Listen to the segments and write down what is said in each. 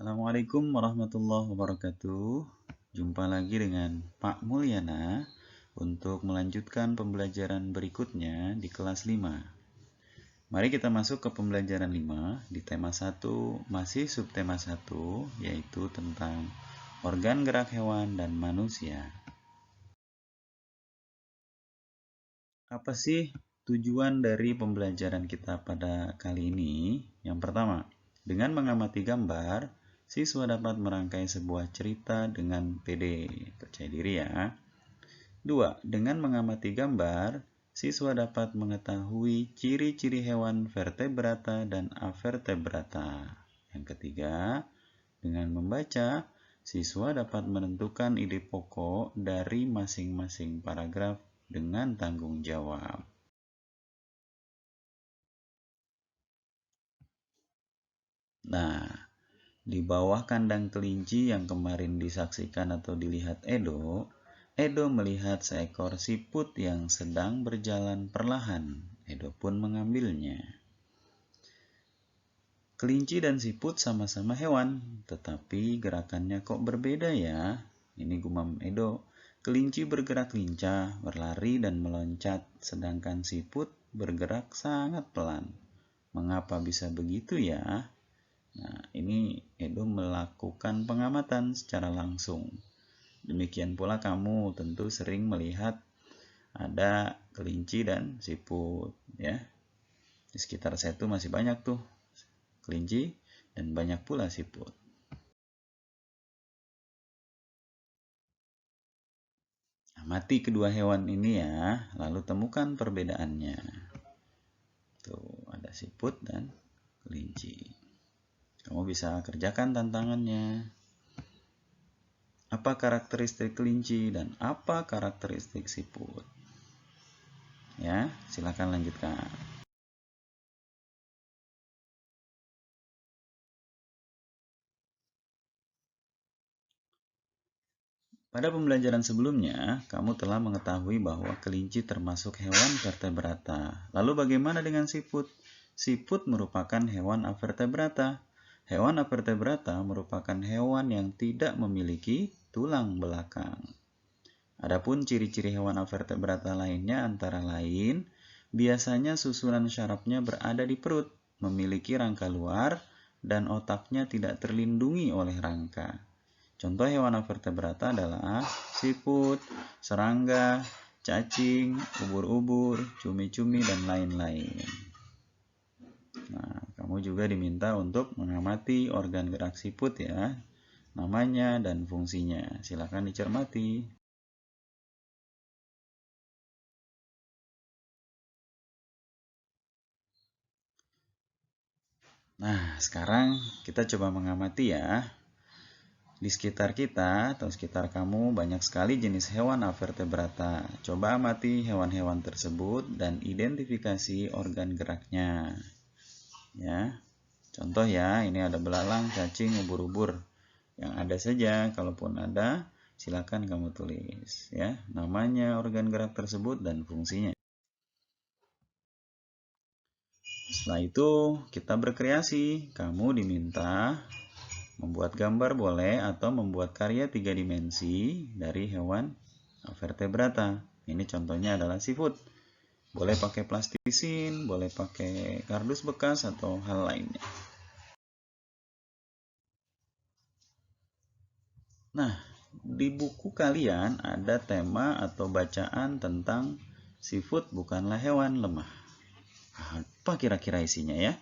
Assalamualaikum warahmatullahi wabarakatuh. Jumpa lagi dengan Pak Mulyana untuk melanjutkan pembelajaran berikutnya di kelas 5. Mari kita masuk ke pembelajaran 5 di tema 1, masih subtema 1, yaitu tentang organ gerak hewan dan manusia. Apa sih tujuan dari pembelajaran kita pada kali ini? Yang pertama, dengan mengamati gambar, siswa dapat merangkai sebuah cerita dengan pede, percaya diri ya. 2. Dengan mengamati gambar, siswa dapat mengetahui ciri-ciri hewan vertebrata dan avertebrata. Yang ketiga, dengan membaca, siswa dapat menentukan ide pokok dari masing-masing paragraf dengan tanggung jawab. Nah, di bawah kandang kelinci yang kemarin disaksikan atau dilihat Edo melihat seekor siput yang sedang berjalan perlahan. Edo pun mengambilnya. Kelinci dan siput sama-sama hewan, tetapi gerakannya kok berbeda ya? Ini gumam Edo. Kelinci bergerak lincah, berlari dan meloncat, sedangkan siput bergerak sangat pelan. Mengapa bisa begitu ya? Nah, ini Edo melakukan pengamatan secara langsung. Demikian pula kamu tentu sering melihat ada kelinci dan siput ya. Di sekitar saya tuh masih banyak tuh kelinci dan banyak pula siput. Amati kedua hewan ini ya, lalu temukan perbedaannya. Tuh, ada siput dan kelinci. Kamu bisa kerjakan tantangannya. Apa karakteristik kelinci dan apa karakteristik siput? Ya, silakan lanjutkan. Pada pembelajaran sebelumnya, kamu telah mengetahui bahwa kelinci termasuk hewan vertebrata. Lalu bagaimana dengan siput? Siput merupakan hewan avertebrata. Hewan avertebrata merupakan hewan yang tidak memiliki tulang belakang. Adapun ciri-ciri hewan avertebrata lainnya antara lain, biasanya susunan syarafnya berada di perut, memiliki rangka luar, dan otaknya tidak terlindungi oleh rangka. Contoh hewan avertebrata adalah siput, serangga, cacing, ubur-ubur, cumi-cumi, dan lain-lain. Nah, kamu juga diminta untuk mengamati organ gerak siput ya, namanya dan fungsinya. Silakan dicermati. Nah, sekarang kita coba mengamati ya. Di sekitar kita atau sekitar kamu banyak sekali jenis hewan avertebrata. Coba amati hewan-hewan tersebut dan identifikasi organ geraknya. Ya. Contoh ya, ini ada belalang, cacing, ubur-ubur. Yang ada saja, kalaupun ada, silakan kamu tulis ya, namanya, organ gerak tersebut dan fungsinya. Setelah itu, kita berkreasi. Kamu diminta membuat gambar boleh atau membuat karya 3 dimensi dari hewan vertebrata. Ini contohnya adalah siput. Boleh pakai plastisin, boleh pakai kardus bekas atau hal lainnya. Nah, di buku kalian ada tema atau bacaan tentang siput bukanlah hewan lemah. Apa kira-kira isinya ya?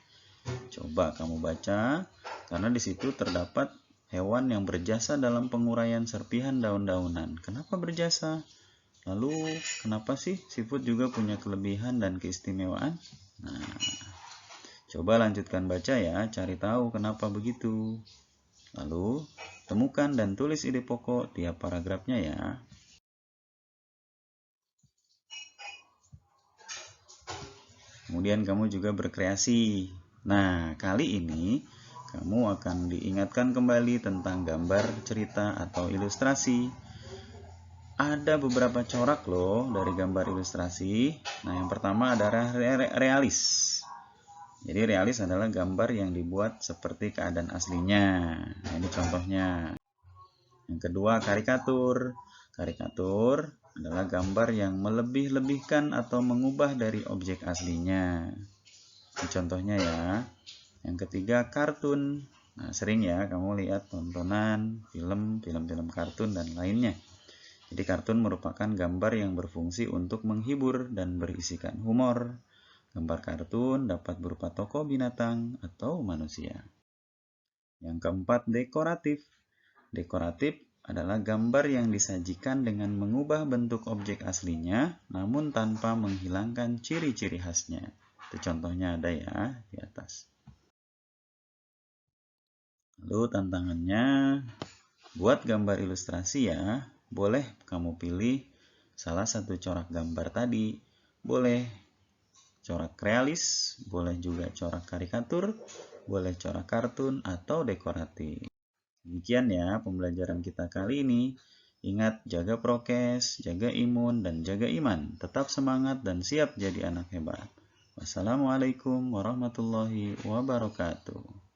Coba kamu baca, karena di situ terdapat hewan yang berjasa dalam penguraian serpihan daun-daunan. Kenapa berjasa? Lalu, kenapa sih siput juga punya kelebihan dan keistimewaan? Nah, coba lanjutkan baca ya, cari tahu kenapa begitu. Lalu, temukan dan tulis ide pokok tiap paragrafnya ya. Kemudian kamu juga berkreasi. Nah, kali ini kamu akan diingatkan kembali tentang gambar cerita atau ilustrasi. Ada beberapa corak loh dari gambar ilustrasi. Nah, yang pertama adalah realis. Jadi realis adalah gambar yang dibuat seperti keadaan aslinya. Nah, ini contohnya. Yang kedua, karikatur. Karikatur adalah gambar yang melebih-lebihkan atau mengubah dari objek aslinya. Ini contohnya ya. Yang ketiga, kartun. Nah, sering ya kamu lihat tontonan, film-film kartun dan lainnya. Jadi kartun merupakan gambar yang berfungsi untuk menghibur dan berisikan humor. Gambar kartun dapat berupa tokoh binatang atau manusia. Yang keempat, dekoratif. Dekoratif adalah gambar yang disajikan dengan mengubah bentuk objek aslinya, namun tanpa menghilangkan ciri-ciri khasnya. Itu contohnya ada ya di atas. Lalu tantangannya, buat gambar ilustrasi ya. Boleh kamu pilih salah satu corak gambar tadi. Boleh corak realis, boleh juga corak karikatur, boleh corak kartun atau dekoratif. Demikian ya pembelajaran kita kali ini. Ingat, jaga prokes, jaga imun, dan jaga iman. Tetap semangat dan siap jadi anak hebat. Wassalamualaikum warahmatullahi wabarakatuh.